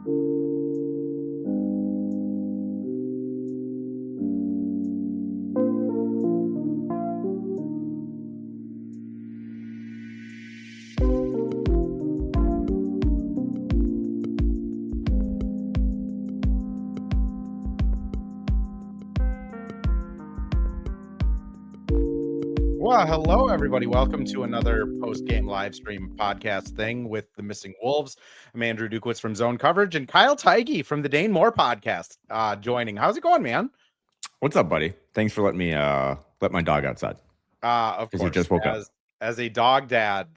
Well, hello, everybody. Welcome to another post-game live stream podcast thing with the Missing Wolves. I'm Andrew Dukowitz from Zone Coverage and Kyle Theige from the Dane Moore podcast joining. How's it going, man? What's up, buddy? Thanks for letting me let my dog outside. Of course, he just woke up. As a dog dad,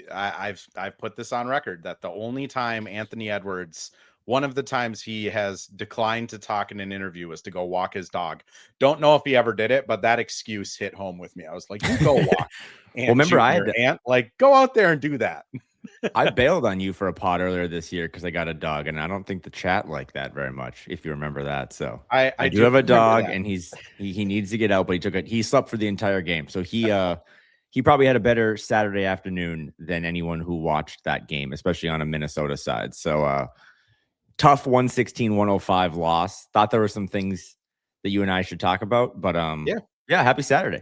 I've put this on record that the only time Anthony Edwards, one of the times he has declined to talk in an interview, was to go walk his dog. Don't know if he ever did it, but that excuse hit home with me. I was like, you go walk. Well, remember I had go out there and do that. I bailed on you for a pod earlier this year because I got a dog, and I don't think the chat liked that very much, if you remember that. So I do have a dog, and he needs to get out, but he slept for the entire game. So he probably had a better Saturday afternoon than anyone who watched that game, especially on a Minnesota side. So tough 116-105 loss. Thought there were some things that you and I should talk about, but yeah, happy Saturday.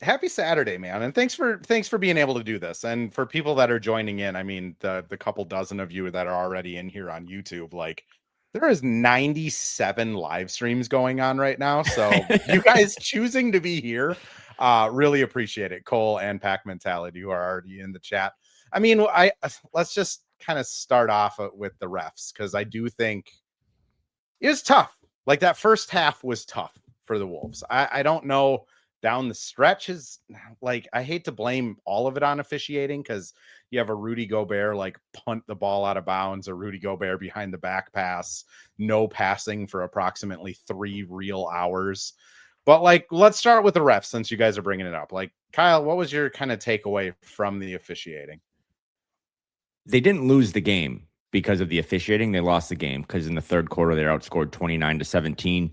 Happy Saturday, man. And thanks for being able to do this. And for people that are joining in, I mean, the couple dozen of you that are already in here on YouTube, like there is 97 live streams going on right now. So you guys choosing to be here, really appreciate it. Cole and Pack Mentality, who are already in the chat. I mean, let's just kind of start off with the refs, because I do think it was tough. Like that first half was tough for the Wolves. I don't know. Down the stretch is like, I hate to blame all of it on officiating, because you have a Rudy Gobert like punt the ball out of bounds, a Rudy Gobert behind the back pass, no passing for approximately 3 real hours. But like, let's start with the refs, since you guys are bringing it up. Like, Kyle, what was your kind of takeaway from the officiating? They didn't lose the game because of the officiating. They lost the game because in the third quarter, they outscored 29-17.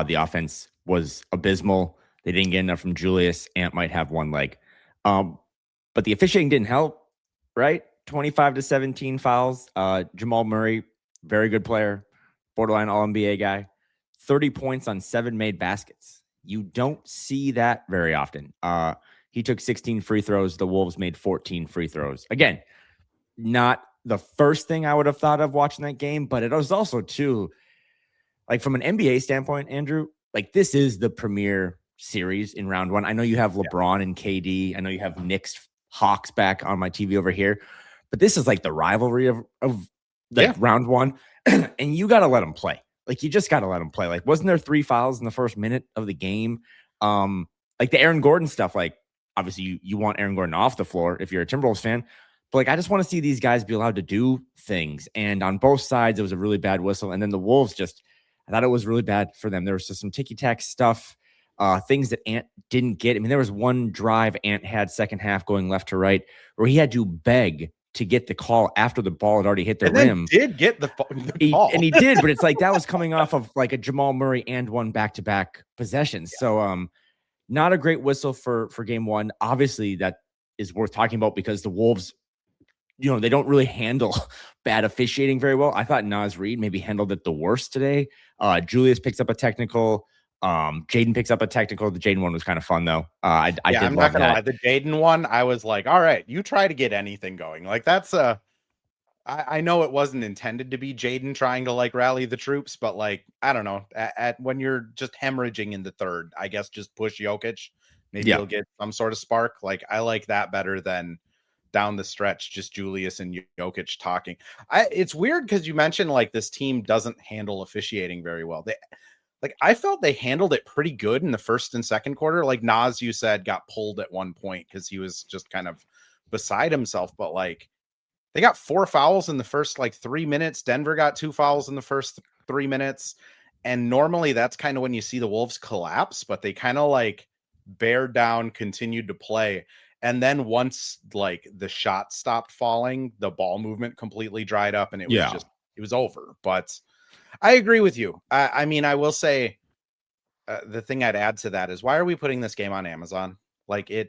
The offense was abysmal. They didn't get enough from Julius. Ant might have one leg. But the officiating didn't help, right? 25-17 fouls. Jamal Murray, very good player, borderline All-NBA guy. 30 points on 7 made baskets. You don't see that very often. He took 16 free throws. The Wolves made 14 free throws. Again, not the first thing I would have thought of watching that game, but it was also, too, like from an NBA standpoint, Andrew, like this is the premier series in round one. I know you have LeBron and KD. I know you have Knicks Hawks back on my TV over here, but this is like the rivalry of round one. And you got to let them play. Like you just got to let them play. Like, wasn't there 3 fouls in the first minute of the game? Like the Aaron Gordon stuff, like obviously you want Aaron Gordon off the floor if you're a Timberwolves fan, but like, I just want to see these guys be allowed to do things. And on both sides, it was a really bad whistle. And then the Wolves I thought it was really bad for them. There was just some ticky-tack stuff. Things that Ant didn't get. I mean, there was one drive Ant had second half going left to right where he had to beg to get the call after the ball had already hit the rim. Did get the call. And he did, but it's like that was coming off of like a Jamal Murray and one back-to-back possessions. Yeah. So not a great whistle for game one. Obviously, that is worth talking about because the Wolves, they don't really handle bad officiating very well. I thought Naz Reid maybe handled it the worst today. Julius picks up a technical. Jaden picks up a technical. The Jaden one was kind of fun though. I'm not gonna lie. The Jaden one, I was like, all right, you try to get anything going. Like that's I know it wasn't intended to be Jaden trying to like rally the troops, but like, I don't know, at when you're just hemorrhaging in the third, I guess just push Jokic. Maybe you'll get some sort of spark. Like I like that better than down the stretch, just Julius and Jokic talking. It's weird because you mentioned like this team doesn't handle officiating very well. I felt they handled it pretty good in the first and second quarter. Like Naz, you said, got pulled at one point because he was just kind of beside himself. But like they got 4 fouls in the first like 3 minutes. Denver got 2 fouls in the first 3 minutes. And normally that's kind of when you see the Wolves collapse, but they kind of like bared down, continued to play. And then once like the shot stopped falling, the ball movement completely dried up and it was over. But I agree with you. I mean, I will say the thing I'd add to that is why are we putting this game on Amazon? Like I,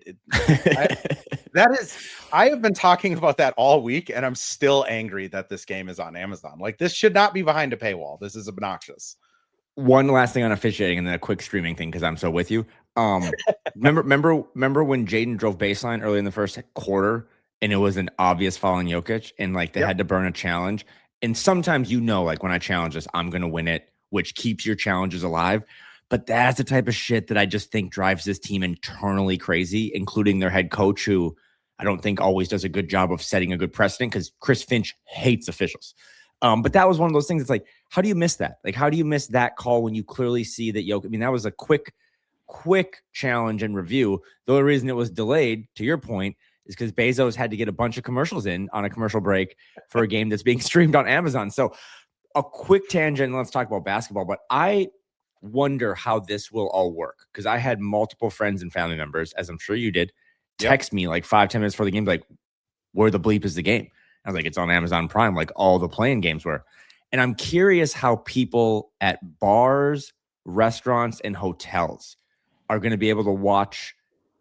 that is, I have been talking about that all week, and I'm still angry that this game is on Amazon. Like, this should not be behind a paywall. This is obnoxious. One last thing on officiating, and then a quick streaming thing because I'm so with you. Remember when Jaden drove baseline early in the first quarter, and it was an obvious foul on Jokic, and like they had to burn a challenge. And sometimes like when I challenge this, I'm gonna win it, which keeps your challenges alive. But that's the type of shit that I just think drives this team internally crazy, including their head coach, who I don't think always does a good job of setting a good precedent because Chris Finch hates officials. But that was one of those things. It's like, how do you miss that? Like, how do you miss that call when you clearly see that Jokic? I mean, that was a quick challenge and review. The only reason it was delayed, to your point, is because Bezos had to get a bunch of commercials in on a commercial break for a game that's being streamed on Amazon. So a quick tangent, and let's talk about basketball. But I wonder how this will all work because I had multiple friends and family members, as I'm sure you did, text me like 5-10 minutes before the game, like, where the bleep is the game? I was like, it's on Amazon Prime, like all the playing games were. And I'm curious how people at bars, restaurants, and hotels are going to be able to watch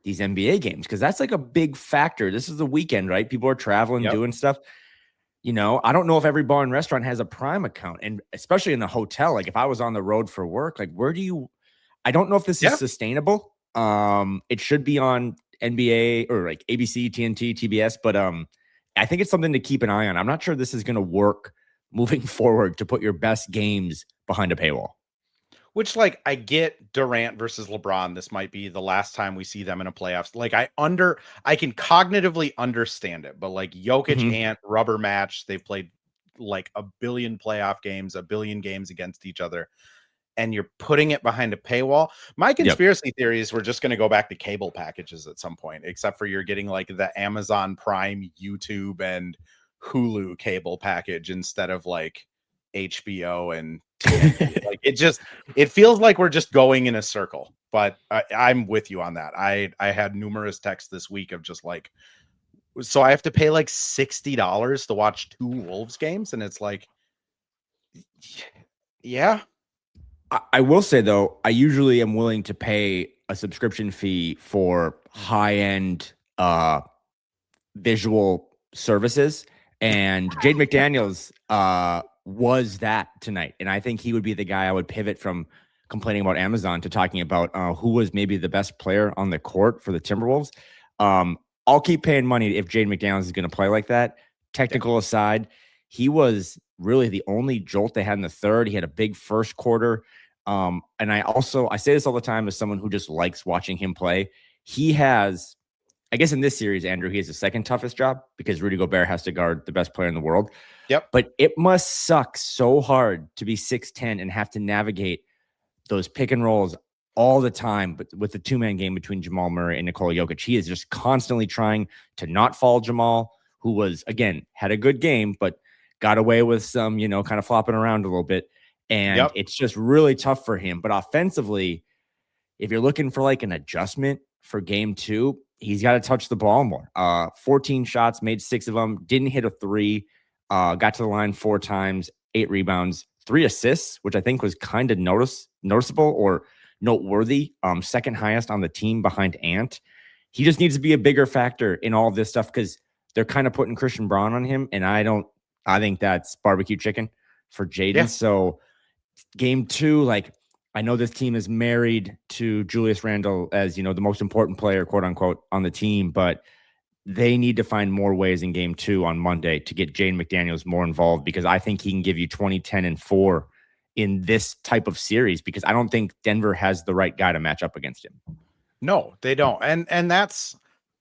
these NBA games because that's like a big factor. This is the weekend, right? People are traveling, doing stuff. You know, I don't know if every bar and restaurant has a Prime account, and especially in a hotel. Like if I was on the road for work, like I don't know if this is sustainable. It should be on NBA or like ABC, TNT, TBS, but I think it's something to keep an eye on. I'm not sure this is going to work moving forward to put your best games behind a paywall. Which, like, I get Durant versus LeBron. This might be the last time we see them in a playoffs. Like, I can cognitively understand it, but like Jokic Ant rubber match, they've played like a billion playoff games, a billion games against each other, and you're putting it behind a paywall. My conspiracy theories were just going to go back to cable packages at some point, except for you're getting like the Amazon Prime, YouTube, and Hulu cable package instead of like HBO and TNT. Like it feels like we're just going in a circle. But I'm with you on that. I had numerous texts this week of just like, so I have to pay like $60 to watch 2 Wolves games, and it's like, yeah. I will say though, I usually am willing to pay a subscription fee for high-end visual services, and Jaden McDaniels was that tonight, and I think he would be the guy I would pivot from complaining about Amazon to talking about who was maybe the best player on the court for the Timberwolves. I'll keep paying money if Jaden McDaniels is going to play like that. Technical aside, he was really the only jolt they had in the third. He had a big first quarter. And I say this all the time as someone who just likes watching him play. He has, I guess in this series, Andrew, he has the second toughest job because Rudy Gobert has to guard the best player in the world. Yep. But it must suck so hard to be 6'10" and have to navigate those pick and rolls all the time, but with the 2-man game between Jamal Murray and Nikola Jokic. He is just constantly trying to not fall Jamal, who was, again, had a good game, but got away with some, kind of flopping around a little bit. And it's just really tough for him. But offensively, if you're looking for like an adjustment for game 2, he's got to touch the ball more. 14 shots, made 6 of them, didn't hit a 3, got to the line 4 times, 8 rebounds, 3 assists, which I think was kind of noticeable or noteworthy. Second highest on the team behind Ant. He just needs to be a bigger factor in all of this stuff because they're kind of putting Christian Braun on him. And I think that's barbecue chicken for Jaden. Yeah. So game 2, like, I know this team is married to Julius Randle as, the most important player, quote unquote, on the team, but they need to find more ways in game 2 on Monday to get Jaden McDaniels more involved, because I think he can give you 20, 10, and 4 in this type of series, because I don't think Denver has the right guy to match up against him. No, they don't. And that's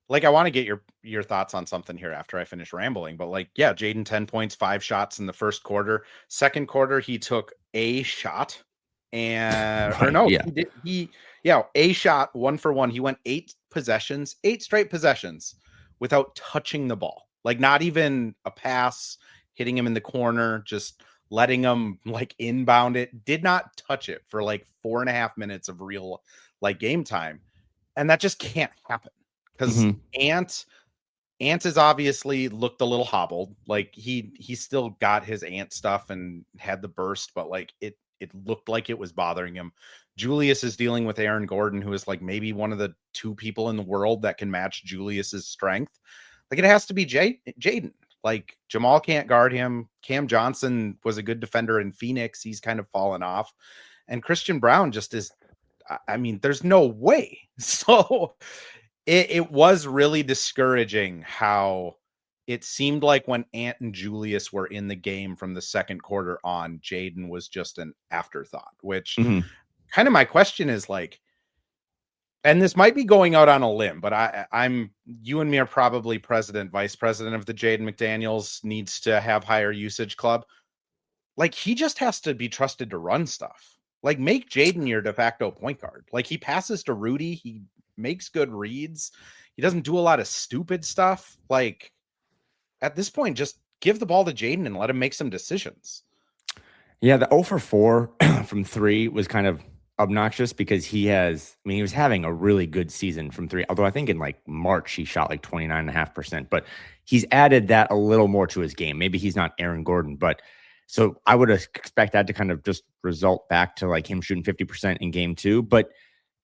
like, I want to get your thoughts on something here after I finish rambling, but like, yeah, Jaden 10 points, 5 shots in the first quarter. Second quarter, he took a shot and a shot, 1 for 1. He went 8 straight possessions without touching the ball. Like, not even a pass, hitting him in the corner, just letting him like inbound it. Did not touch it for like 4.5 minutes of real like game time. And that just can't happen because Ant is obviously looked a little hobbled. Like he still got his Ant stuff and had the burst, but like it it looked like it was bothering him. Julius is dealing with Aaron Gordon, who is like maybe one of the two people in the world that can match Julius's strength. Like it has to be Jaden. Like Jamal can't guard him. Cam Johnson was a good defender in Phoenix. He's kind of fallen off. And Christian Brown just is, I mean, there's no way. So it was really discouraging how it seemed like when Ant and Julius were in the game from the second quarter on, Jaden was just an afterthought, which kind of my question is like, and this might be going out on a limb, but you and me are probably vice president of the Jaden McDaniels needs to have higher usage club. Like he just has to be trusted to run stuff. Like make Jaden your de facto point guard. Like he passes to Rudy. He makes good reads. He doesn't do a lot of stupid stuff. Like at this point, just give the ball to Jaden and let him make some decisions. Yeah, the 0 for 4 from 3 was kind of obnoxious because he was having a really good season from 3. Although I think in like March, he shot like 29.5%, but he's added that a little more to his game. Maybe he's not Aaron Gordon, but so I would expect that to kind of just result back to like him shooting 50% in game 2, but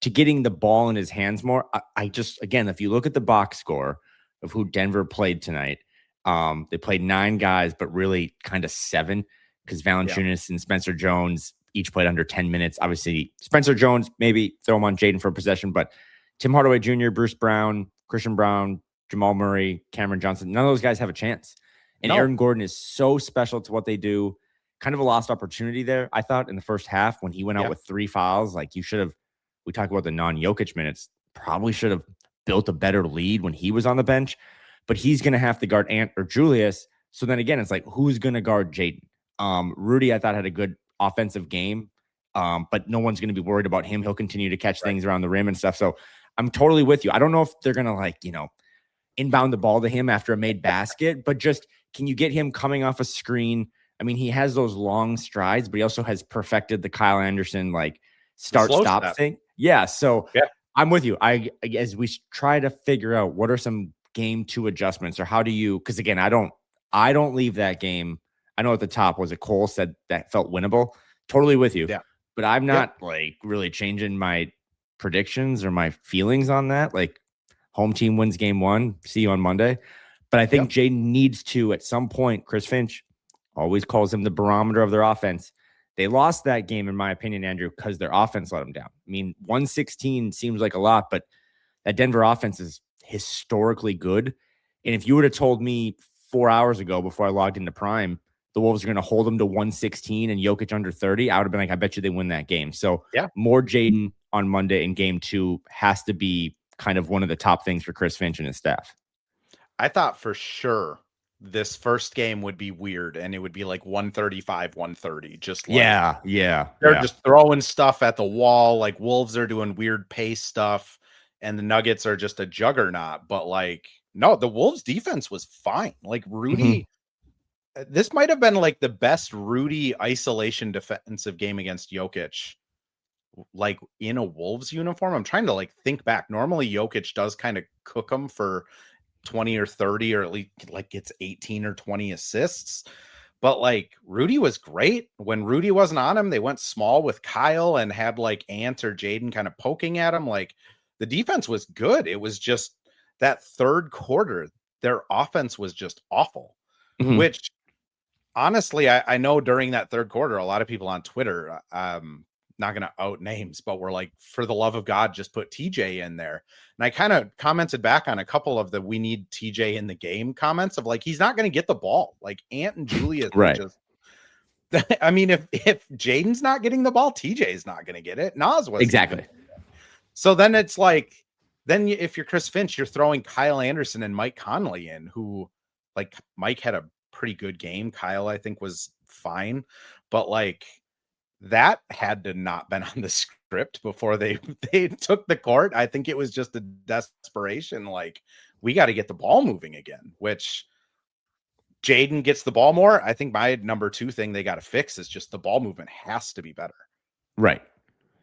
to getting the ball in his hands more. I just, again, if you look at the box score of who Denver played tonight, they played 9 guys, but really kind of 7 because Valanciunas and Spencer Jones each played under 10 minutes. Obviously, Spencer Jones, maybe throw him on Jaden for a possession, but Tim Hardaway Jr., Bruce Brown, Christian Brown, Jamal Murray, Cameron Johnson, none of those guys have a chance. And Aaron Gordon is so special to what they do. Kind of a lost opportunity there, I thought, in the first half when he went out with 3 fouls. Like you should have, we talk about the non-Jokic minutes, probably should have built a better lead when he was on the bench. But he's going to have to guard Ant or Julius. So then again, it's like, who's going to guard Jaden? Rudy, I thought, had a good offensive game, but no one's going to be worried about him. He'll continue to catch things around the rim and stuff. So I'm totally with you. I don't know if they're going to like, inbound the ball to him after a made basket, but just can you get him coming off a screen? I mean, he has those long strides, but he also has perfected the Kyle Anderson like start-stop thing. Yeah, so I'm with you. As we try to figure out what are some game 2 adjustments, or how do you? Because again, I don't leave that game. I know at the top was it Cole said that felt winnable. Totally with you. Yeah, but I'm not like really changing my predictions or my feelings on that. Like home team wins game 1. See you on Monday. But I think Jaden needs to at some point. Chris Finch always calls him the barometer of their offense. They lost that game, in my opinion, Andrew, because their offense let them down. I mean, 116 seems like a lot, but that Denver offense is historically good. And if you would have told me 4 hours ago before I logged into Prime, the Wolves are going to hold them to 116 and Jokic under 30, I would have been like, I bet you they win that game. So more Jaden on Monday in game 2 has to be kind of one of the top things for Chris Finch and his staff. I thought for sure this first game would be weird and it would be like 135, 130. Just like, they're just throwing stuff at the wall. Like Wolves are doing weird pace stuff and the Nuggets are just a juggernaut. But like, no, the Wolves defense was fine. Like Rudy, this might have been like the best Rudy isolation defensive game against Jokic, like in a Wolves uniform. I'm trying to like think back. Normally Jokic does kind of cook them for 20 or 30, or at least like gets 18 or 20 assists. But like Rudy was great. When Rudy wasn't on him, they went small with Kyle and had like Ant or Jaden kind of poking at him. Like the defense was good. It was just that third quarter, their offense was just awful, which honestly, I know during that third quarter, a lot of people on Twitter, not going to out names, but we're like, for the love of God, just put TJ in there. And I kind of commented back on a couple of the we need TJ in the game comments of like, he's not going to get the ball. Like Ant and Julius just, I mean, if Jaden's not getting the ball, TJ's not going to get it. Nas was exactly. So then it's like, if you're Chris Finch, you're throwing Kyle Anderson and Mike Conley in, who like Mike had a pretty good game. Kyle, I think, was fine, but like, that had to not been on the script before they took the court. I think it was just a desperation. Like, we got to get the ball moving again, which Jaden gets the ball more. I think my number 2 thing they got to fix is just the ball movement has to be better. Right.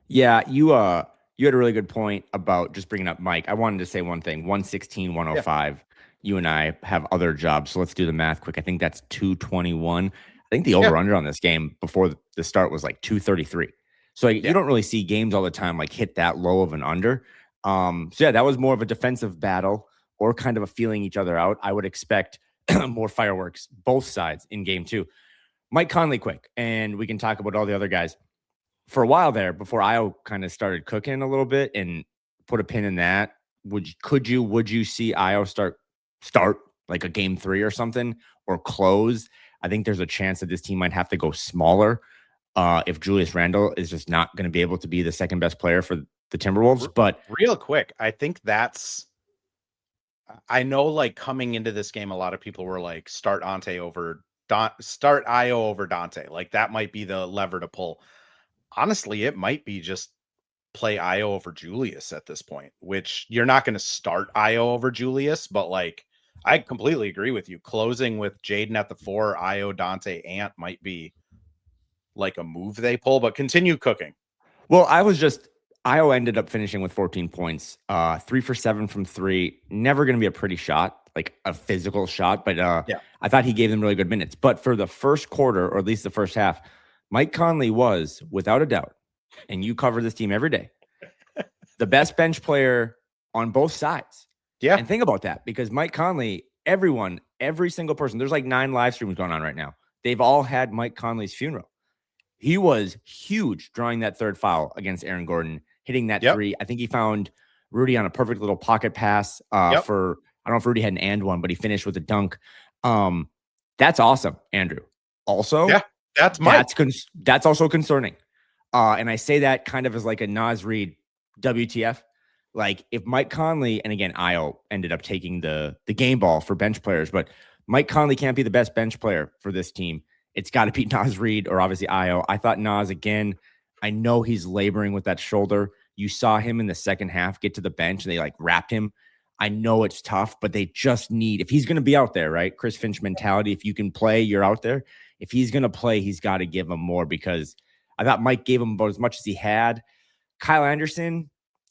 Yeah. You had a really good point about just bringing up Mike. I wanted to say one thing, 116, 105. You and I have other jobs. So let's do the math quick. I think that's 221. I think the Yeah. over under on this game before the start was like 233. So you Yeah. don't really see games all the time like hit that low of an under. So yeah, that was more of a defensive battle or kind of a feeling each other out. I would expect more fireworks both sides in game 2. Mike Conley, quick, and we can talk about all the other guys. For a while there, before Io kind of started cooking a little bit and put a pin in that, would you see Io start like a game 3 or something or close? I think there's a chance that this team might have to go smaller if Julius Randle is just not going to be able to be the second best player for the Timberwolves. But real quick, I think I know, like, coming into this game, a lot of people were like, start start Io over Dante. Like, that might be the lever to pull. Honestly, it might be just play Io over Julius at this point, which you're not going to start Io over Julius, but like, I completely agree with you. Closing with Jaden at the 4, Io, Dante, Ant might be like a move they pull, but continue cooking. Well, Io ended up finishing with 14 points, 3 for 7 from 3. Never going to be a pretty shot, like a physical shot, but Yeah. I thought he gave them really good minutes. But for the first quarter, or at least the first half, Mike Conley was, without a doubt, and you cover this team every day, the best bench player on both sides. Yeah. And think about that, because Mike Conley, every single person, there's like 9 live streams going on right now. They've all had Mike Conley's funeral. He was huge drawing that third foul against Aaron Gordon, hitting that 3. I think he found Rudy on a perfect little pocket pass for, I don't know if Rudy had an and one, but he finished with a dunk. That's awesome, Andrew. Also, that's also concerning. And I say that kind of as like a Nas Reed WTF. Like, if Mike Conley, and again, Io ended up taking the game ball for bench players, but Mike Conley can't be the best bench player for this team. It's got to be Nas Reed or obviously Io. I thought Nas, again, I know he's laboring with that shoulder. You saw him in the second half get to the bench and they like wrapped him. I know it's tough, but they just need, if he's going to be out there, right? Chris Finch mentality. If you can play, you're out there. If he's going to play, he's got to give him more, because I thought Mike gave him about as much as he had. Kyle Anderson,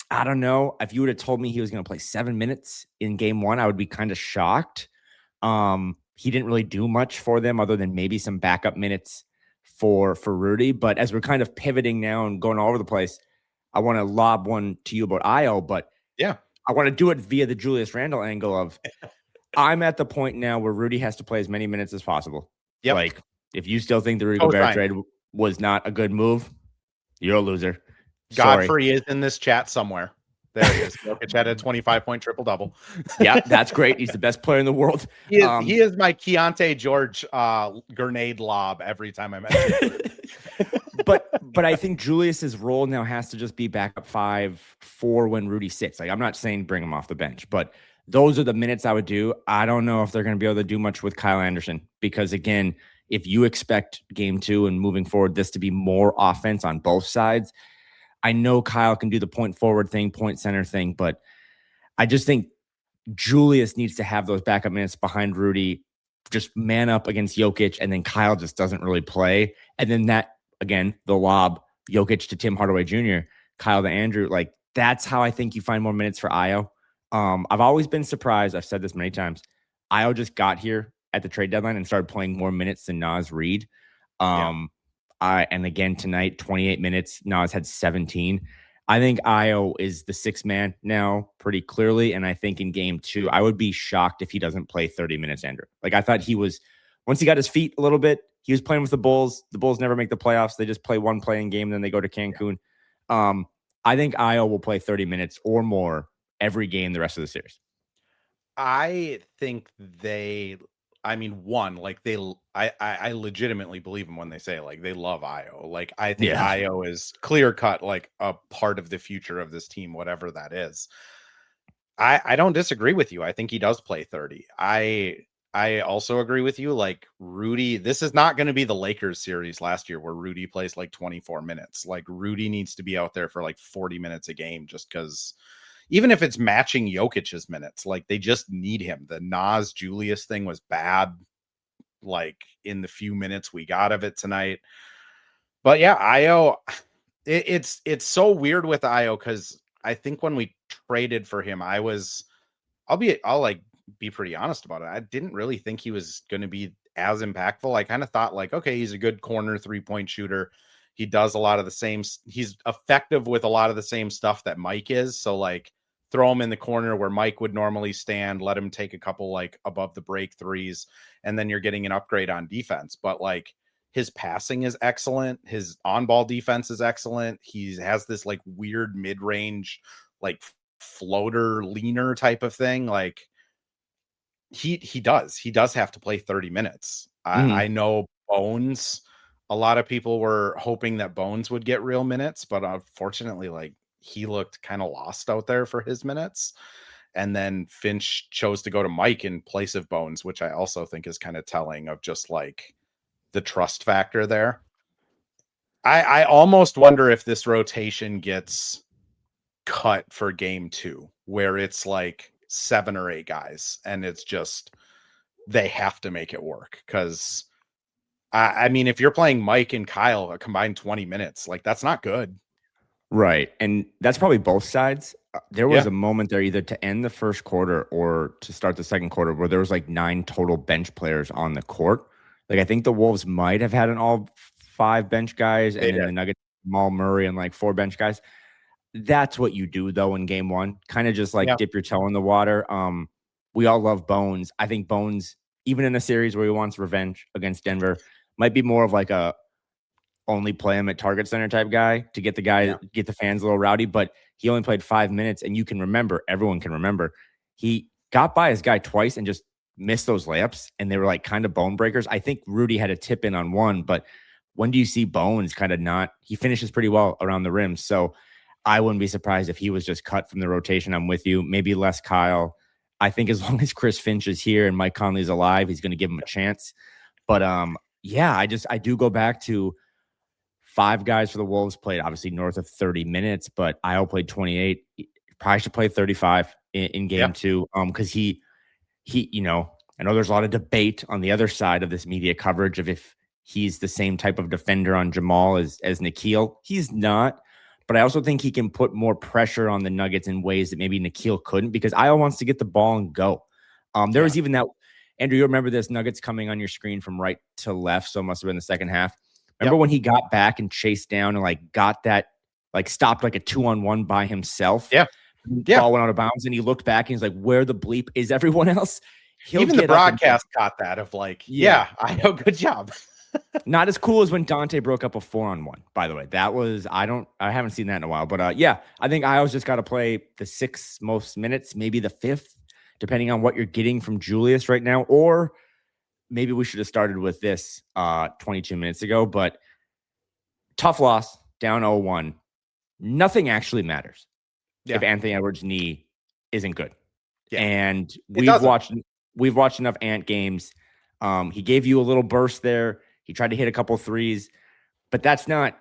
I don't know. If you would have told me he was going to play 7 minutes in game 1, I would be kind of shocked. He didn't really do much for them other than maybe some backup minutes for Rudy. But as we're kind of pivoting now and going all over the place, I want to lob one to you about Io, but yeah, I want to do it via the Julius Randle angle of I'm at the point now where Rudy has to play as many minutes as possible. Yep. Like, if you still think the Rudy Gobert trade was not a good move, you're a loser. Godfrey is in this chat somewhere. There he is. Jokic had a 25-point triple-double. Yeah, that's great. He's the best player in the world. He is my Keontae George grenade lob every time I mention it. But I think Julius's role now has to just be backup 5 for when Rudy sits. Like, I'm not saying bring him off the bench, but those are the minutes I would do. I don't know if they're going to be able to do much with Kyle Anderson, because again, if you expect game 2 and moving forward this to be more offense on both sides, I know Kyle can do the point forward thing, point center thing, but I just think Julius needs to have those backup minutes behind Rudy, just man up against Jokic, and then Kyle just doesn't really play. And then that, again, the lob, Jokic to Tim Hardaway Jr., Kyle to Andrew, like, that's how I think you find more minutes for Io. I've always been surprised. I've said this many times. Io just got here at the trade deadline and started playing more minutes than Nas Reed. And again, tonight, 28 minutes. Nas had 17. I think Io is the 6th man now pretty clearly. And I think in game 2, I would be shocked if he doesn't play 30 minutes, Andrew. Like, I thought he was, once he got his feet a little bit, he was playing with the Bulls. The Bulls never make the playoffs. They just play one playing game, then they go to Cancun. I think Io will play 30 minutes or more every game the rest of the series. I think I legitimately believe them when they say, like, they love Io. Like, I think Io is clear cut, like, a part of the future of this team, whatever that is. I don't disagree with you. I think he does play 30. I also agree with you. Like, Rudy, this is not going to be the Lakers series last year where Rudy plays like 24 minutes. Like, Rudy needs to be out there for like 40 minutes a game, just because even if it's matching Jokic's minutes, like, they just need him. The Nas Julius thing was bad, like, in the few minutes we got of it tonight. But yeah, Io, it's so weird with Io, because I think when we traded for him, I'll be pretty honest about it. I didn't really think he was going to be as impactful. I kind of thought like, okay, he's a good corner 3-point shooter. He does a lot of the same. He's effective with a lot of the same stuff that Mike is. So like throw him in the corner where Mike would normally stand, let him take a couple like above the break threes, and then you're getting an upgrade on defense. But like his passing is excellent. His on-ball defense is excellent. He has this like weird mid-range, like floater leaner type of thing. Like he does have to play 30 minutes. I know Bones, a lot of people were hoping that Bones would get real minutes, but unfortunately, like he looked kind of lost out there for his minutes. And then Finch chose to go to Mike in place of Bones, which I also think is kind of telling of just like the trust factor there. I almost wonder if this rotation gets cut for game 2, where it's like 7 or 8 guys and it's just they have to make it work. Because I mean, if you're playing Mike and Kyle a combined 20 minutes, like that's not good. Right. And that's probably both sides. There was a moment there either to end the first quarter or to start the second quarter where there was like 9 total bench players on the court. Like I think the Wolves might have had an all 5 bench guys, and then the Nuggets, Jamal Murray, and like 4 bench guys. That's what you do though in game 1. Kind of just like dip your toe in the water. We all love Bones. I think Bones, even in a series where he wants revenge against Denver, might be more of like a only play him at Target Center type guy to get the fans a little rowdy. But he only played 5 minutes, and everyone can remember, he got by his guy twice and just missed those layups, and they were like kind of bone breakers. I think Rudy had a tip in on one, but when do you see Bones kind of not? He finishes pretty well around the rim, so I wouldn't be surprised if he was just cut from the rotation. I'm with you. Maybe less Kyle. I think as long as Chris Finch is here and Mike Conley's alive, he's going to give him a chance. But I do go back to 5 guys for the Wolves played obviously north of 30 minutes, but Io played 28. Probably should play 35 in game 2. Because he, I know there's a lot of debate on the other side of this media coverage of if he's the same type of defender on Jamal as Nickeil. He's not. But I also think he can put more pressure on the Nuggets in ways that maybe Nickeil couldn't, because Io wants to get the ball and go. There was even that, Andrew, you remember this, Nuggets coming on your screen from right to left, so it must have been the second half. Remember when he got back and chased down and like got that, like stopped like a 2-on-1 by himself? Yeah. Ball went out of bounds and he looked back and he's like, where the bleep is everyone else? Even the broadcast got that of like, I know, good job. Not as cool as when Dante broke up a 4-on-1, by the way. That was, I haven't seen that in a while. But I think Io's just got to play the 6 most minutes, maybe the 5th, depending on what you're getting from Julius right now. Or maybe we should have started with this 22 minutes ago. But tough loss, down 0-1. Nothing actually matters if Anthony Edwards' knee isn't good. Yeah. And we've watched enough Ant games. He gave you a little burst there. He tried to hit a couple threes, but that's not,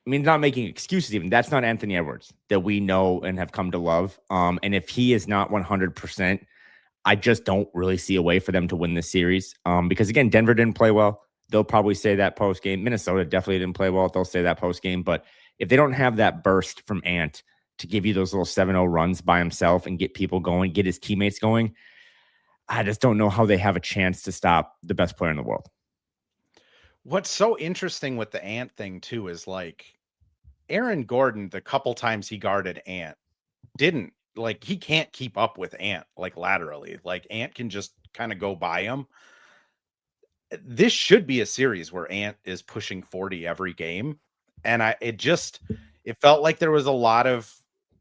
not making excuses even. That's not Anthony Edwards that we know and have come to love. And if he is not 100%, I just don't really see a way for them to win this series. Because again, Denver didn't play well. They'll probably say that post game. Minnesota definitely didn't play well. They'll say that post game. But if they don't have that burst from Ant to give you those little 7-0 runs by himself and get people going, get his teammates going, I just don't know how they have a chance to stop the best player in the world. What's so interesting with the Ant thing too is like Aaron Gordon, the couple times he guarded Ant, he can't keep up with Ant like laterally. Like Ant can just kind of go by him. This should be a series where Ant is pushing 40 every game. And it felt like there was a lot of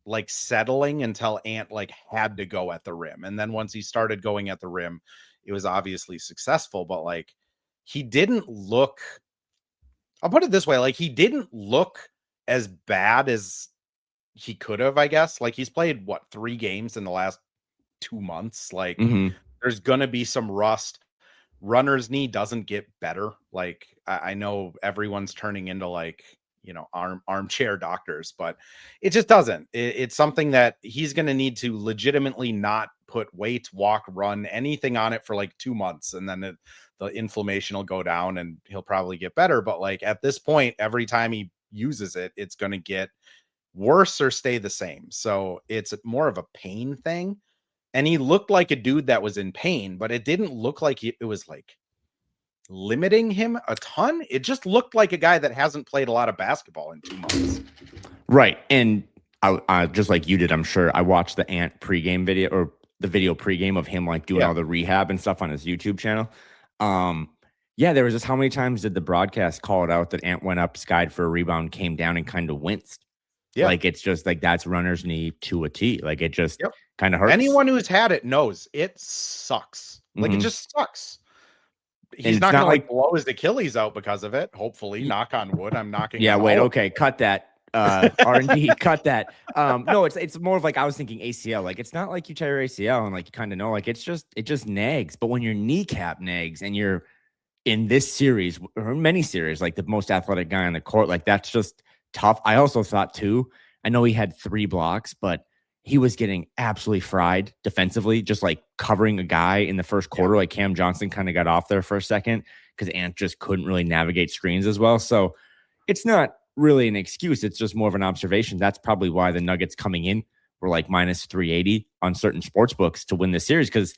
like settling until Ant like had to go at the rim. And then once he started going at the rim, it was obviously successful, but like he didn't look, I'll put it this way, like he didn't look as bad as he could have, I guess. Like he's played 3 games in the last 2 months. Like there's going to be some rust. Runner's knee doesn't get better. Like I know everyone's turning into like, armchair doctors, but it just doesn't. It's something that he's going to need to legitimately not put weight, walk, run, anything on it for like 2 months. And then the inflammation will go down and he'll probably get better. But like at this point, every time he uses it, it's going to get worse or stay the same. So it's more of a pain thing. And he looked like a dude that was in pain, but it didn't look like it was like limiting him a ton. It just looked like a guy that hasn't played a lot of basketball in 2 months. Right. And I just like you did, I'm sure I watched the Ant pregame video, or the video pregame of him like doing all the rehab and stuff on his YouTube channel. Yeah, there was just, how many times did the broadcast call it out that Ant went up, skied for a rebound, came down and kind of winced? Yeah. Like, it's just like, that's runner's knee to a T. Like, it just kind of hurts. Anyone who's had it knows it sucks. Like, it just sucks. He's not gonna like blow his Achilles out because of it. Hopefully, knock on wood. I'm knocking. Yeah, wait, okay, cut that. R&D, cut that. No, it's more of like, I was thinking ACL. Like, it's not like you tear your ACL and like you kind of know, like it just nags. But when your kneecap nags and you're in this series or many series, like the most athletic guy on the court, like that's just tough. I also thought too, I know he had 3 blocks, but he was getting absolutely fried defensively, just like covering a guy in the first quarter. Like Cam Johnson kind of got off there for a second because Ant just couldn't really navigate screens as well. So it's not really an excuse. It's just more of an observation. That's probably why the Nuggets coming in were like minus 380 on certain sports books to win this series, because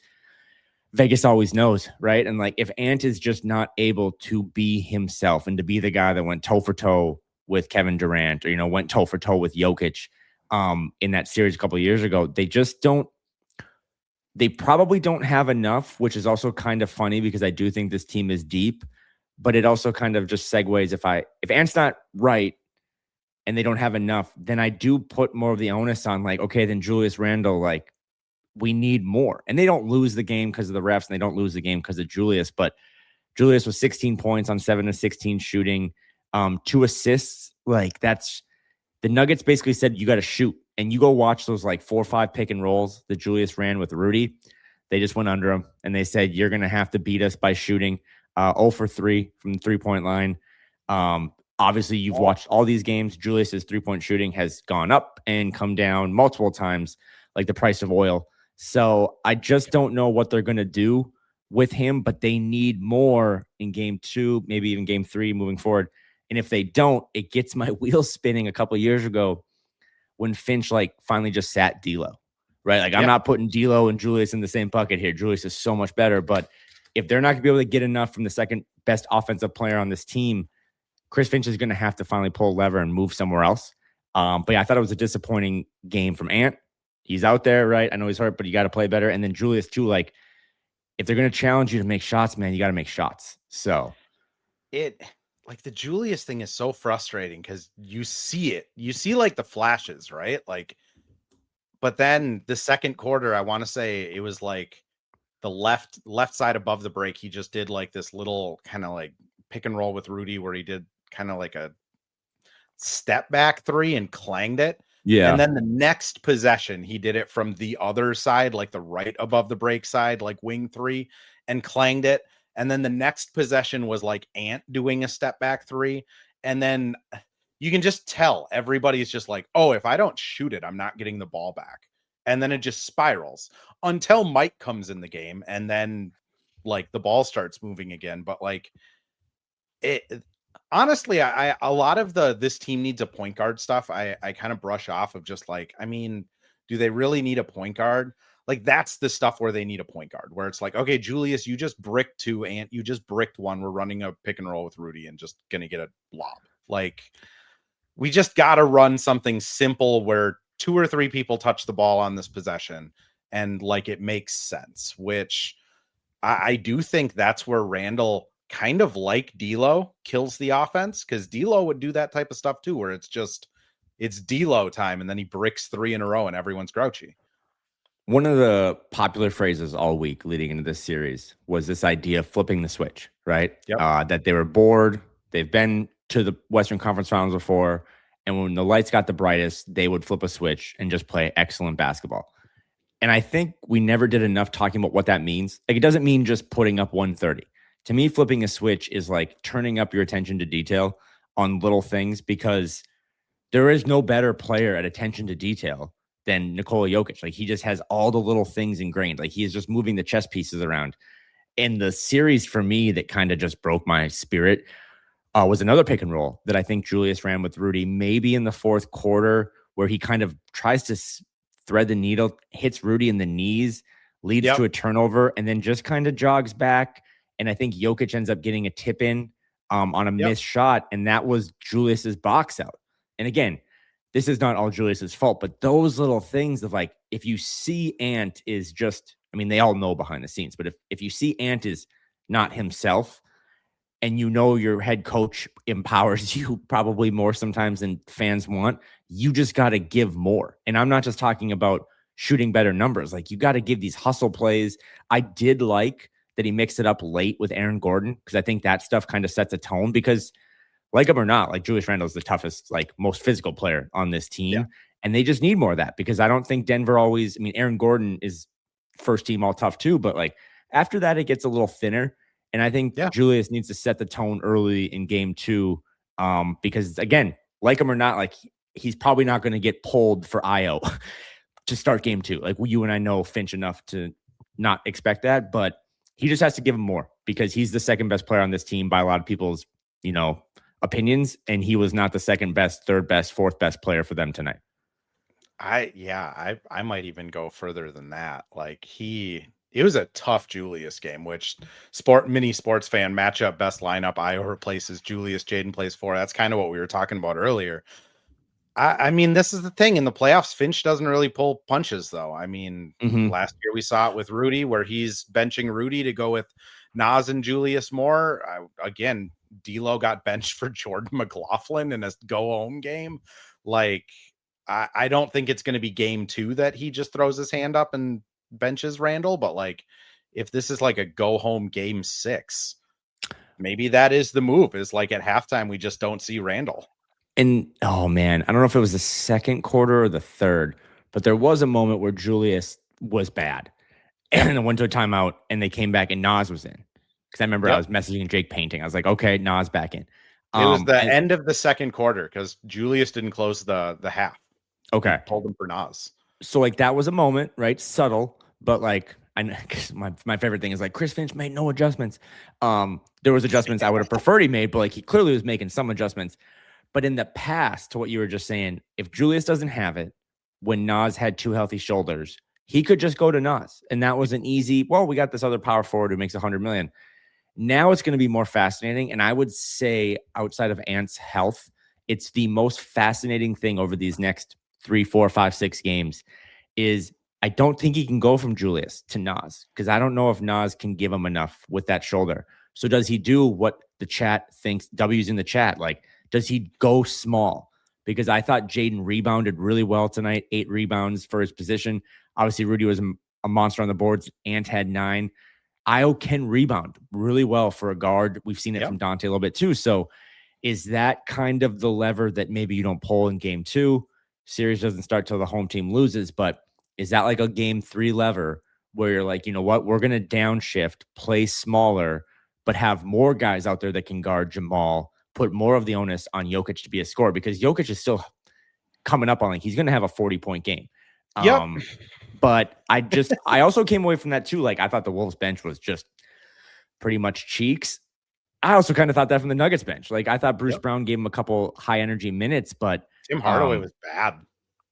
Vegas always knows, right? And like, if Ant is just not able to be himself and to be the guy that went toe for toe with Kevin Durant, or, went toe for toe with Jokic in that series a couple of years ago, they probably don't have enough, which is also kind of funny because I do think this team is deep, but it also kind of just segues. If Ant's not right and they don't have enough, then I do put more of the onus on like, okay, then Julius Randle, like, we need more. And they don't lose the game because of the refs, and they don't lose the game because of Julius, but Julius was 16 points on 7 of 16 shooting, 2 assists. Like, that's, the Nuggets basically said, you got to shoot. And you go watch those like 4 or 5 pick and rolls that Julius ran with Rudy. They just went under him and they said, you're going to have to beat us by shooting 0 for 3 from the 3-point line. Obviously, you've watched all these games. Julius's 3-point shooting has gone up and come down multiple times, like the price of oil. So I just don't know what they're going to do with him, but they need more in game 2, maybe even game 3 moving forward. And if they don't, it gets my wheels spinning a couple of years ago when Finch like finally just sat D'Lo, right? Like, I'm not putting D'Lo and Julius in the same bucket here. Julius is so much better, but if they're not going to be able to get enough from the second best offensive player on this team, Chris Finch is going to have to finally pull a lever and move somewhere else. But yeah, I thought it was a disappointing game from Ant. He's out there, right? I know he's hurt, but you got to play better. And then Julius too, like, if they're going to challenge you to make shots, man, you got to make shots. So like, the Julius thing is so frustrating because you see it. You see like the flashes, right? Like, but then the second quarter, I want to say it was like the left side above the break. He just did like this little kind of like pick and roll with Rudy where he did kind of like a step back 3 and clanged it. Yeah. And then the next possession, he did it from the other side, like the right above the break side, like wing 3, and clanged it. And then the next possession was like Ant doing a step back 3. And then you can just tell everybody's just like, oh, if I don't shoot it, I'm not getting the ball back. And then it just spirals until Mike comes in the game. And then like the ball starts moving again. But like honestly, a lot of this team needs a point guard stuff. I kind of brush off of just like, I mean, do they really need a point guard? Like, that's the stuff where they need a point guard, where it's like, okay, Julius, you just bricked 2, Ant, you just bricked 1. We're running a pick and roll with Rudy and just going to get a lob. Like, we just got to run something simple where 2 or 3 people touch the ball on this possession and like it makes sense, which I do think that's where Randall, kind of like D'Lo, kills the offense, because D'Lo would do that type of stuff too, where it's D'Lo time and then he bricks 3 in a row and everyone's grouchy. One of the popular phrases all week leading into this series was this idea of flipping the switch, right? Yep. That they were bored. They've been to the Western Conference Finals before, and when the lights got the brightest, they would flip a switch and just play excellent basketball. And I think we never did enough talking about what that means. Like, it doesn't mean just putting up 130. To me, flipping a switch is like turning up your attention to detail on little things, because there is no better player at attention to detail than Nikola Jokic. Like, he just has all the little things ingrained. Like, he is just moving the chess pieces around. And the series for me that kind of just broke my spirit was another pick and roll that I think Julius ran with Rudy, maybe in the fourth quarter, where he kind of tries to thread the needle, hits Rudy in the knees, leads to a turnover, and then just kind of jogs back And I think Jokic ends up getting a tip in on a Yep. missed shot, and that was Julius's box out. And again, this is not all Julius's fault, but those little things of like, if you see Ant is just, I mean, they all know behind the scenes, but if you see Ant is not himself, and you know your head coach empowers you probably more sometimes than fans want, you just got to give more. And I'm not just talking about shooting better numbers. Like, you got to give these hustle plays. I did like that he mixed it up late with Aaron Gordon, because I think that stuff kind of sets a tone, because like him or not, like Julius Randle is the toughest, like most physical player on this Yeah. team. And they just need more of that, because I don't think Denver always, I mean, Aaron Gordon is first team all tough too, but like after that, it gets a little thinner. And I think Yeah. Julius needs to set the tone early in game two. Because again, like him or not, like he's probably not going to get pulled for IO to start game two. Like you and I know Finch enough to not expect that, but he just has to give him more, because he's the second best player on this team by a lot of people's, opinions. And he was not the second best, third best, fourth best player for them tonight. I might even go further than that. Like it was a tough Julius game, which mini sports fan matchup best lineup. Io replaces Julius, Jaden plays 4. That's kind of what we were talking about earlier. I mean, this is the thing in the playoffs. Finch doesn't really pull punches, though. I mean, last year we saw it with Rudy, where he's benching Rudy to go with Nas and Julius more. Again, D'Lo got benched for Jordan McLaughlin in a go-home game. Like, I don't think it's going to be game 2 that he just throws his hand up and benches Randall. But like, if this is like a go-home game 6, maybe that is the move. Is like at halftime we just don't see Randall. And oh man, I don't know if it was the second quarter or the third, but there was a moment where Julius was bad and it went to a timeout, and they came back and Nas was in. Because I remember I was messaging Jake Painting. I was like, okay, Nas back in. It was the end of the second quarter, because Julius didn't close the half. Okay. He pulled him for Nas. So like that was a moment, right? Subtle, but like I know, my favorite thing is like Chris Finch made no adjustments. There was adjustments I would have preferred he made, but like he clearly was making some adjustments. But in the past, to what you were just saying, if Julius doesn't have it, when Nas had 2 healthy shoulders, he could just go to Nas. And that was an easy, well, we got this other power forward who makes $100 million. Now it's going to be more fascinating. And I would say outside of Ant's health, it's the most fascinating thing over these next 3, 4, 5, 6 games is I don't think he can go from Julius to Nas, because I don't know if Nas can give him enough with that shoulder. So does he do what the chat thinks, W's in the chat, like, does he go small? Because I thought Jaden rebounded really well tonight, 8 rebounds for his position. Obviously, Rudy was a monster on the boards. Ant had 9. Io can rebound really well for a guard. We've seen it from Dante a little bit too. So is that kind of the lever that maybe you don't pull in game 2? Series doesn't start till the home team loses, but is that like a game 3 lever where you're like, you know what, we're going to downshift, play smaller, but have more guys out there that can guard Jamal, put more of the onus on Jokic to be a scorer, because Jokic is still coming up on, like, he's going to have a 40-point game. But I also came away from that too. Like, I thought the Wolves bench was just pretty much cheeks. I also kind of thought that from the Nuggets bench. Like, I thought Bruce Brown gave him a couple high energy minutes, but Tim Hardaway was bad.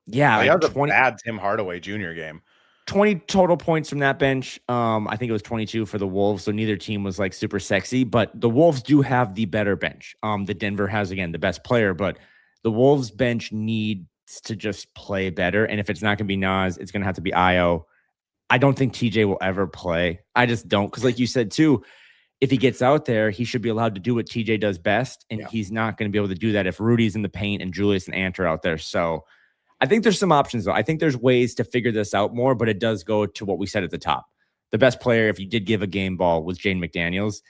Yeah. Like, that was a bad Tim Hardaway Jr. game. 20 total points from that bench. I think it was 22 for the Wolves. So neither team was like super sexy, but the Wolves do have the better bench. The Denver has, again, the best player, but the Wolves bench needs to just play better. And if it's not going to be Nas, it's going to have to be Io. I don't think TJ will ever play. I just don't. Because like you said too, if he gets out there, he should be allowed to do what TJ does best. And he's not going to be able to do that if Rudy's in the paint and Julius and Ant are out there. So I think there's some options, though. I think there's ways to figure this out more, but it does go to what we said at the top. The best player, if you did give a game ball, was Jaden McDaniels.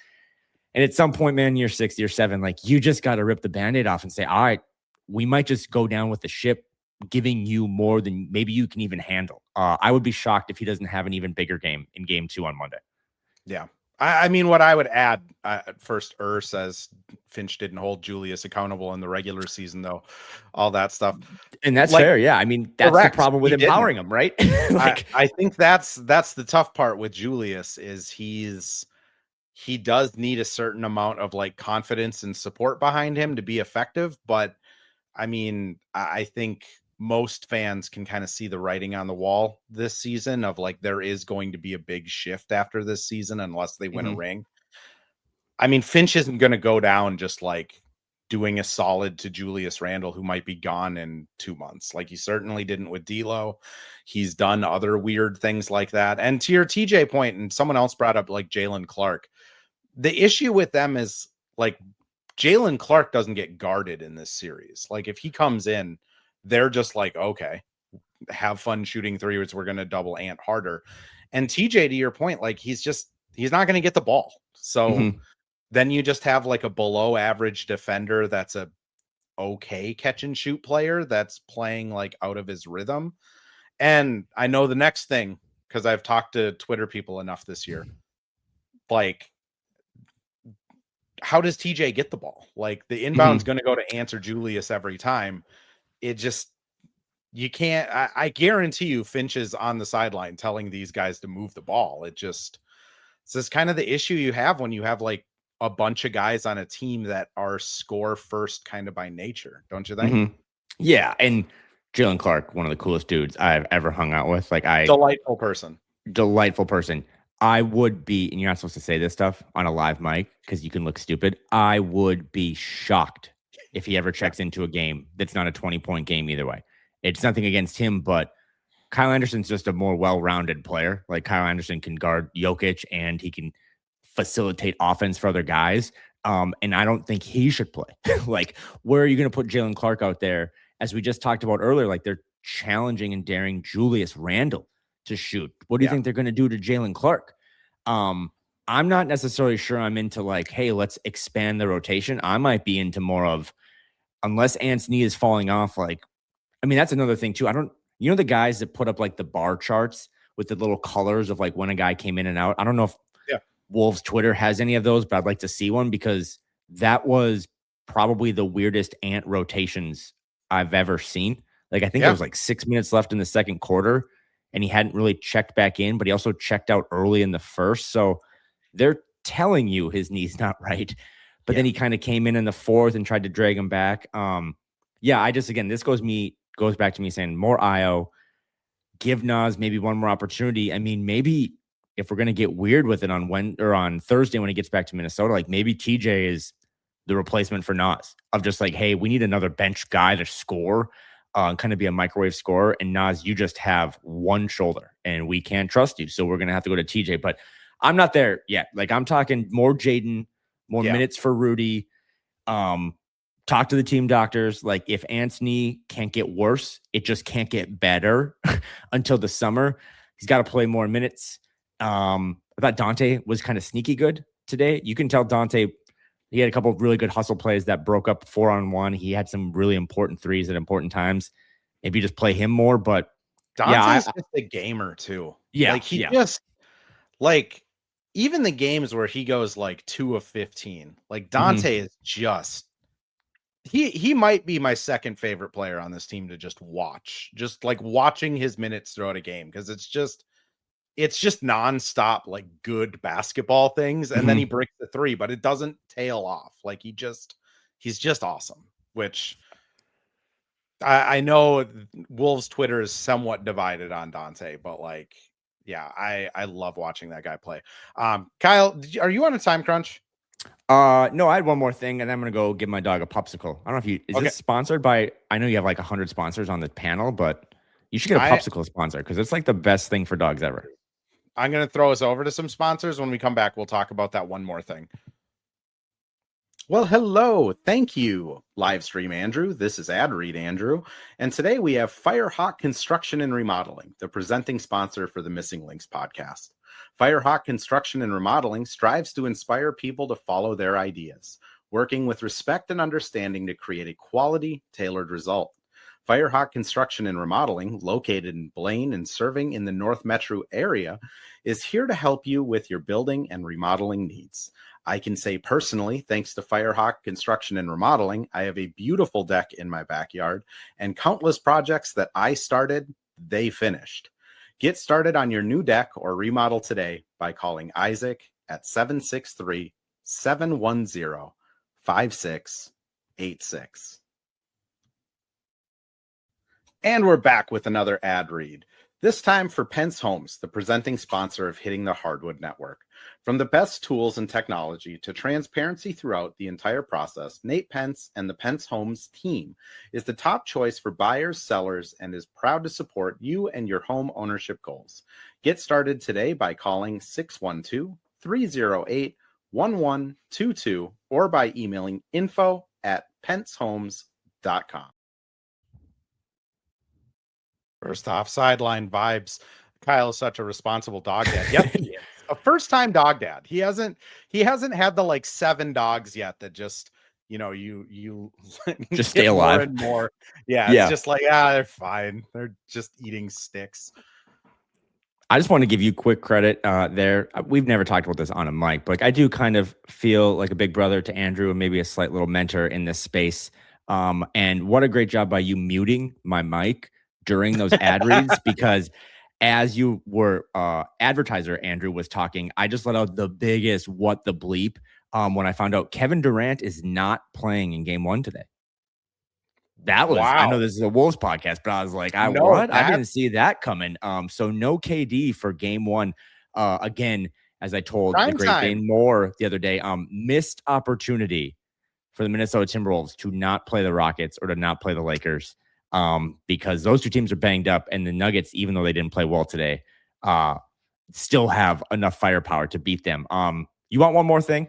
And at some point, man, year 6, year 7, like, you just got to rip the Band-Aid off and say, all right, we might just go down with the ship, giving you more than maybe you can even handle. I would be shocked if he doesn't have an even bigger game in game 2 on Monday. Yeah. I mean, what I would add, first, says Finch didn't hold Julius accountable in the regular season, though. All that stuff. And that's fair. Yeah. I mean, that's the problem with empowering him, right? I think that's the tough part with Julius is he does need a certain amount of like confidence and support behind him to be effective. But I mean, I think most fans can kind of see the writing on the wall this season of like, there is going to be a big shift after this season, unless they win a ring. I mean, Finch isn't going to go down just like doing a solid to Julius Randle, who might be gone in 2 months. Like he certainly didn't with D'Lo. He's done other weird things like that. And to your TJ point, and someone else brought up like Jalen Clark, the issue with them is like Jalen Clark doesn't get guarded in this series. Like if he comes in, they're just like, okay, have fun shooting threes. We're going to double Ant harder. And TJ, to your point, like he's not going to get the ball. So then you just have like a below average defender that's a okay catch and shoot player that's playing like out of his rhythm. And I know the next thing, because I've talked to Twitter people enough this year, like, how does TJ get the ball? Like the inbound's going to go to Ant or Julius every time. It just, you can't, I guarantee you Finch is on the sideline telling these guys to move the ball. It's just kind of the issue you have when you have like a bunch of guys on a team that are score first kind of by nature, don't you think? Yeah. And Jalen Clark, one of the coolest dudes I've ever hung out with. Like Delightful person. I would be, and you're not supposed to say this stuff on a live mic because you can look stupid. I would be shocked if he ever checks into a game that's not a 20-point game either way. It's nothing against him, but Kyle Anderson's just a more well-rounded player. Like Kyle Anderson can guard Jokic and he can facilitate offense for other guys. And I don't think he should play. Like, where are you going to put Jalen Clark out there? As we just talked about earlier, like they're challenging and daring Julius Randle to shoot. What do you think they're going to do to Jalen Clark? I'm not necessarily sure I'm into like, hey, let's expand the rotation. I might be into more of, unless Ant's knee is falling off, like, I mean, that's another thing too. You know, the guys that put up like the bar charts with the little colors of like when a guy came in and out. I don't know if Wolves Twitter has any of those, but I'd like to see one because that was probably the weirdest Ant rotations I've ever seen. Like, I think there was like 6 minutes left in the second quarter and he hadn't really checked back in, but he also checked out early in the first. So they're telling you his knee's not right. But then he kind of came in the fourth and tried to drag him back. Again, this goes back to me saying more IO, give Nas maybe one more opportunity. I mean, maybe if we're going to get weird with it on Thursday when he gets back to Minnesota, like maybe TJ is the replacement for Nas of just like, hey, we need another bench guy to score, kind of be a microwave scorer. And Nas, you just have one shoulder and we can't trust you. So we're going to have to go to TJ, but I'm not there yet. Like I'm talking more Jaden, more minutes for Rudy. Talk to the team doctors. Like if Ant's knee can't get worse, it just can't get better until the summer. He's got to play more minutes. I thought Dante was kind of sneaky good today. You can tell Dante, he had a couple of really good hustle plays that broke up 4-on-1. He had some really important threes at important times. Maybe just play him more, but Dante's just a gamer too. Yeah. Like he just like even the games where he goes like 2 of 15, like Dante is just, he might be my second favorite player on this team to just watch, just like watching his minutes throughout a game. Cause it's just nonstop, like good basketball things. And then he breaks the three, but it doesn't tail off. Like he's just awesome, which I know Wolves Twitter is somewhat divided on Dante, but like, yeah, I love watching that guy play. Kyle, are you on a time crunch? No, I had one more thing, and I'm gonna go give my dog a popsicle. I don't know if is this sponsored by? I know you have like 100 sponsors on the panel, but you should get a popsicle sponsor because it's like the best thing for dogs ever. I'm gonna throw us over to some sponsors. When we come back, we'll talk about that one more thing. Well, hello. Thank you, Livestream Andrew. This is Ad Read Andrew. And today we have Firehawk Construction and Remodeling, the presenting sponsor for the Missing Links podcast. Firehawk Construction and Remodeling strives to inspire people to follow their ideas, working with respect and understanding to create a quality, tailored result. Firehawk Construction and Remodeling, located in Blaine and serving in the North Metro area, is here to help you with your building and remodeling needs. I can say personally, thanks to Firehawk Construction and Remodeling, I have a beautiful deck in my backyard and countless projects that I started, they finished. Get started on your new deck or remodel today by calling Isaac at 763-710-5686. And we're back with another ad read. This time for Pence Homes, the presenting sponsor of Hitting the Hardwood Network. From the best tools and technology to transparency throughout the entire process, Nate Pence and the Pence Homes team is the top choice for buyers, sellers, and is proud to support you and your home ownership goals. Get started today by calling 612-308-1122 or by emailing info@pencehomes.com. First off, sideline vibes. Kyle is such a responsible dog dad. Yep, he is. A first-time dog dad. He hasn't had the like 7 dogs yet that just you just stay alive more and more. Yeah, yeah it's just like they're fine. They're just eating sticks. I just want to give you quick credit there. We've never talked about this on a mic, but I do kind of feel like a big brother to Andrew and maybe a slight little mentor in this space. And what a great job by you muting my mic during those ad reads, because as you were advertiser, Andrew was talking, I just let out the biggest what the bleep when I found out Kevin Durant is not playing in game 1 today. That was, wow. I know this is a Wolves podcast, but I was like, I didn't see that coming. So no KD for game 1. Again, as I told the great Dane Moore the other day, missed opportunity for the Minnesota Timberwolves to not play the Rockets or to not play the Lakers, because those two teams are banged up, and the Nuggets, even though they didn't play well today, still have enough firepower to beat them. You want one more thing?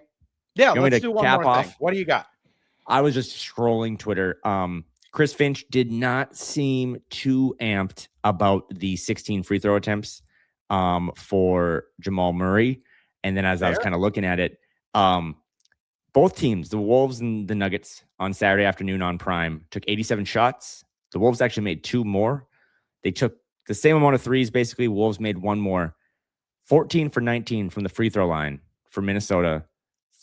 Yeah, let's do one more thing. What do you got? I was just scrolling Twitter. Chris Finch did not seem too amped about the 16 free throw attempts for Jamal Murray. And then as I was kind of looking at it, both teams, the Wolves and the Nuggets, on Saturday afternoon on Prime, took 87 shots. The Wolves actually made 2 more. They took the same amount of threes. Basically, Wolves made 1 more. 14 for 19 from the free throw line for Minnesota.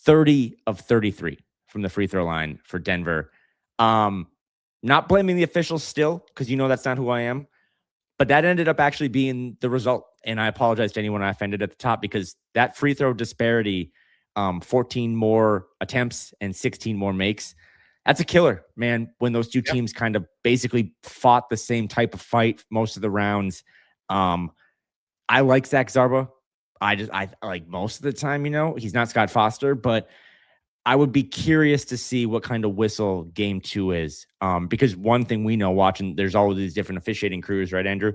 30 of 33 from the free throw line for Denver. Not blaming the officials still, because that's not who I am. But that ended up actually being the result. And I apologize to anyone I offended at the top, because that free throw disparity, 14 more attempts and 16 more makes, that's a killer, man, when those two teams kind of basically fought the same type of fight most of the rounds. I like Zach Zarba. I like most of the time, he's not Scott Foster, but I would be curious to see what kind of whistle game 2 is. Because one thing we know watching, there's all of these different officiating crews, right, Andrew?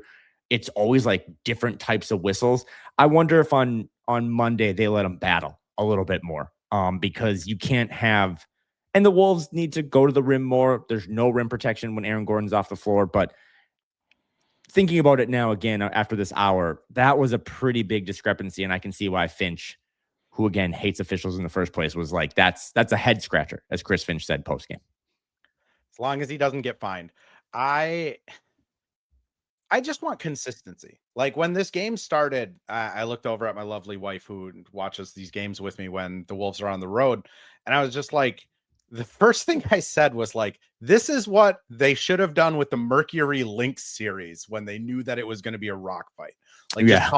It's always like different types of whistles. I wonder if on Monday they let them battle a little bit more, because you can't have, and the Wolves need to go to the rim more. There's no rim protection when Aaron Gordon's off the floor. But thinking about it now again after this hour, that was a pretty big discrepancy, and I can see why Finch, who again hates officials in the first place, was like, that's a head scratcher, as Chris Finch said post game. As long as he doesn't get fined. I just want consistency. Like when this game started, I looked over at my lovely wife who watches these games with me when the Wolves are on the road, and I was just like, the first thing I said was like, this is what they should have done with the Mercury Lynx series when they knew that it was going to be a rock fight. Like, just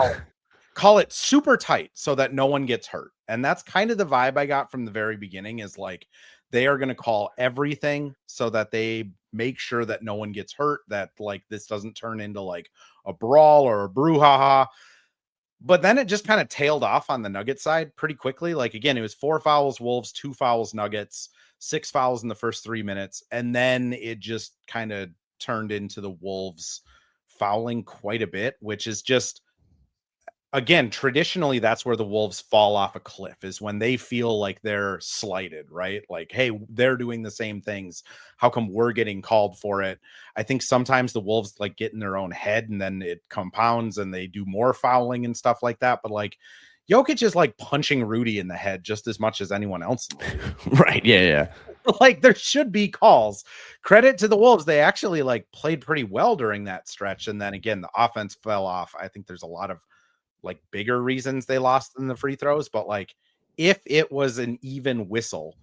call it super tight so that no one gets hurt. And that's kind of the vibe I got from the very beginning, is like, they are going to call everything so that they make sure that no one gets hurt, that like this doesn't turn into like a brawl or a brouhaha. But then it just kind of tailed off on the Nugget side pretty quickly. Like, again, it was 4 fouls Wolves, 2 fouls Nuggets, 6 fouls in the first 3 minutes. And then it just kind of turned into the Wolves fouling quite a bit, which is just, again, traditionally, that's where the Wolves fall off a cliff, is when they feel like they're slighted, right? Like, hey, they're doing the same things. How come we're getting called for it? I think sometimes the Wolves like get in their own head, and then it compounds and they do more fouling and stuff like that. But like, Jokic is like punching Rudy in the head just as much as anyone else. Right. Yeah. Like, there should be calls. Credit to the Wolves. They actually like played pretty well during that stretch. And then again, the offense fell off. I think there's a lot of like bigger reasons they lost than the free throws, but like, if it was an even whistle,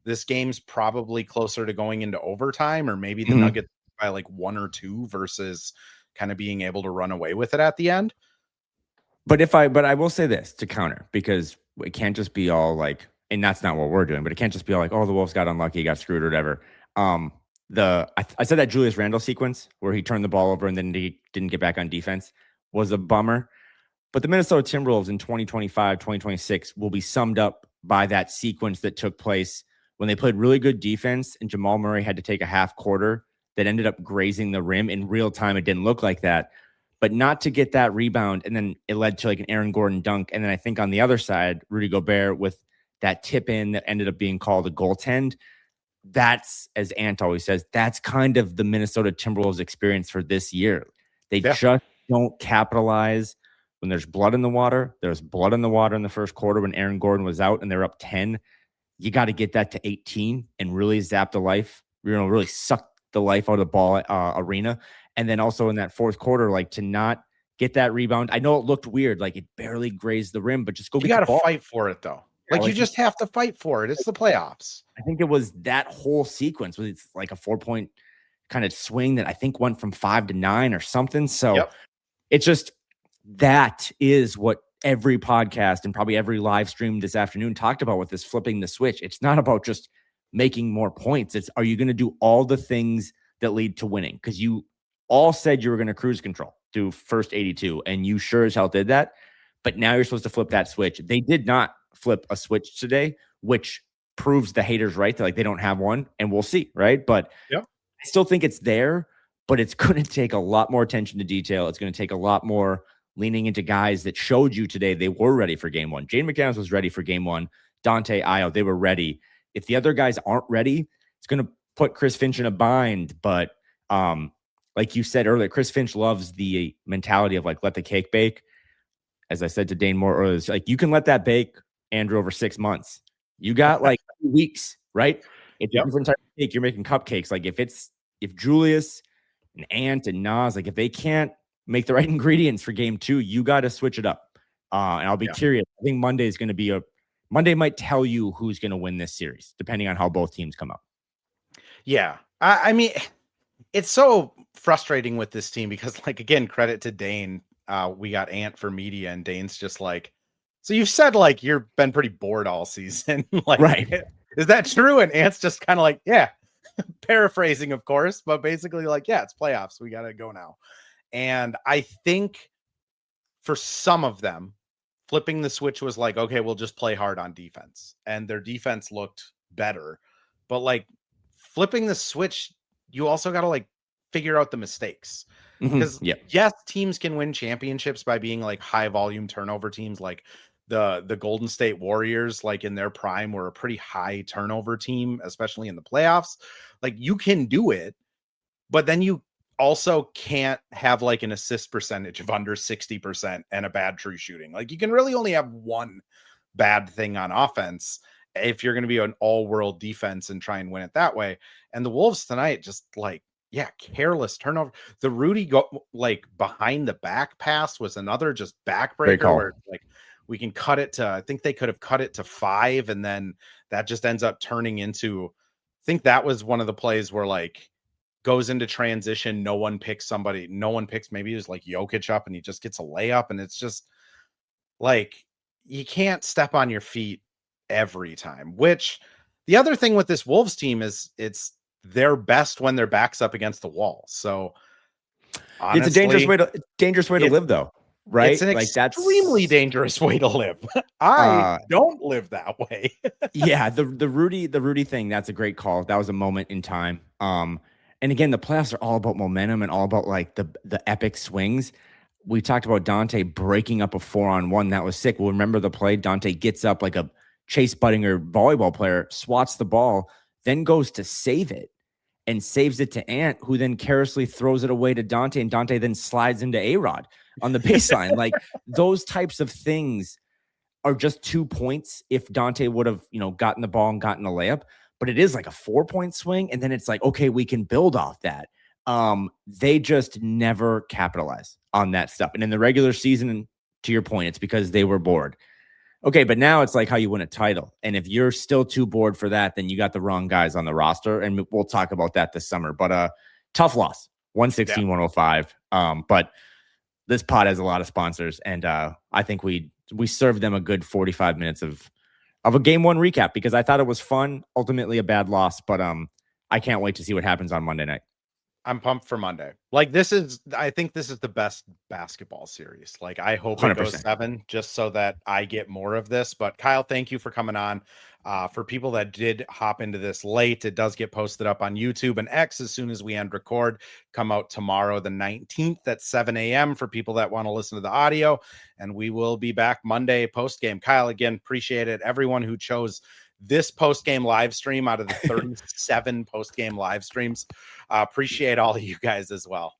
this game's probably closer to going into overtime, or maybe the Nuggets by like 1 or 2 versus kind of being able to run away with it at the end. But I will say this to counter, because it can't just be all like, and that's not what we're doing, but it can't just be all like, oh, the Wolves got unlucky, got screwed or whatever. I said that Julius Randle sequence where he turned the ball over and then he didn't get back on defense. was a bummer. But the Minnesota Timberwolves in 2025, 2026 will be summed up by that sequence that took place when they played really good defense and Jamal Murray had to take a half quarter that ended up grazing the rim. In real time, it didn't look like that. But not to get that rebound, and then it led to like an Aaron Gordon dunk. And then I think on the other side, Rudy Gobert with that tip in that ended up being called a goaltend. That's, as Ant always says, that's kind of the Minnesota Timberwolves experience for this year. They just don't capitalize. When there's blood in the water, there's blood in the water in the first quarter when Aaron Gordon was out and they're up 10. You got to get that to 18 and really zap the life, really suck the life out of the ball arena. And then also in that fourth quarter, like to not get that rebound. I know it looked weird, like it barely grazed the rim, but just go get the ball. You got to fight for it though. Like you just have to fight for it. It's the playoffs. I think it was that whole sequence was it's like a 4-point kind of swing that I think went from 5 to 9 or something. So it's just, that is what every podcast and probably every live stream this afternoon talked about with this flipping the switch. It's not about just making more points. It's, are you going to do all the things that lead to winning? Because you all said you were going to cruise control, do first 82, and you sure as hell did that. But now you're supposed to flip that switch. They did not flip a switch today, which proves the haters right. That like they don't have one, and we'll see, right? But I still think it's there, but it's going to take a lot more attention to detail. It's going to take a lot more leaning into guys that showed you today they were ready for game one. Jaden McDaniels was ready for game one. Dante, Ayo, they were ready. If the other guys aren't ready, it's going to put Chris Finch in a bind. But like you said earlier, Chris Finch loves the mentality of like, let the cake bake. As I said to Dane Moore earlier, it's like you can let that bake, Andrew, over 6 months. You got like 2 weeks, right? It's a different type of cake. You're making cupcakes. Like if Julius and Ant and Nas, like if they can't make the right ingredients for game 2, you got to switch it up. And I'll be curious. I think Monday is going to be Monday might tell you who's going to win this series, depending on how both teams come up. Yeah. I mean, it's so frustrating with this team because, like, again, credit to Dane. We got Ant for media, and Dane's just like, so you've said like you've been pretty bored all season. Like, right. Is that true? And Ant's just kind of like, yeah, paraphrasing, of course, but basically like, yeah, it's playoffs. We got to go now. And I think for some of them, flipping the switch was like, okay, we'll just play hard on defense. And their defense looked better. But like flipping the switch, you also got to like figure out the mistakes. Because yes, teams can win championships by being like high volume turnover teams. Like the Golden State Warriors, like in their prime, were a pretty high turnover team, especially in the playoffs. Like you can do it, but then you also can't have like an assist percentage of under 60% and a bad true shooting. Like you can really only have one bad thing on offense if you're going to be an all-world defense and try and win it that way. And the Wolves tonight just like, careless turnover. The Rudy like behind the back pass was another just backbreaker where like we can cut it to, I think they could have cut it to 5, and then that just ends up turning into, I think that was one of the plays where like goes into transition. No one picks, maybe it was like Jokic up and he just gets a layup. And it's just like, you can't step on your feet every time, which the other thing with this Wolves team is it's their best when their back's up against the wall. So honestly, it's a dangerous way to live though. Right. It's an extremely dangerous way to live. I don't live that way. The Rudy thing, that's a great call. That was a moment in time. And again, the playoffs are all about momentum and all about like the epic swings. We talked about Dante breaking up a 4-on-1. That was sick. We'll remember the play. Dante gets up like a Chase Budinger volleyball player, swats the ball, then goes to save it and saves it to Ant, who then carelessly throws it away to Dante, and Dante then slides into A-Rod on the baseline. Like those types of things are just 2 points if Dante would have, gotten the ball and gotten a layup. But it is like a 4-point swing, and then it's like, okay, we can build off that. They just never capitalize on that stuff. And in the regular season, to your point, it's because they were bored. Okay, but now it's like how you win a title. And if you're still too bored for that, then you got the wrong guys on the roster. And we'll talk about that this summer. But tough loss, 116-105. But this pod has a lot of sponsors. And I think we served them a good 45 minutes of a game one recap because I thought it was fun. Ultimately a bad loss. But I can't wait to see what happens on Monday night. I'm pumped for Monday. Like I think this is the best basketball series. Like I hope it goes 100%. 7 just so that I get more of this. But Kyle, thank you for coming on. For people that did hop into this late, it does get posted up on YouTube and X as soon as we end record. Come out tomorrow, the 19th at 7 a.m. for people that want to listen to the audio. And we will be back Monday post game. Kyle, again, appreciate it. Everyone who chose this post-game live stream out of the 37 post-game live streams. Appreciate all of you guys as well.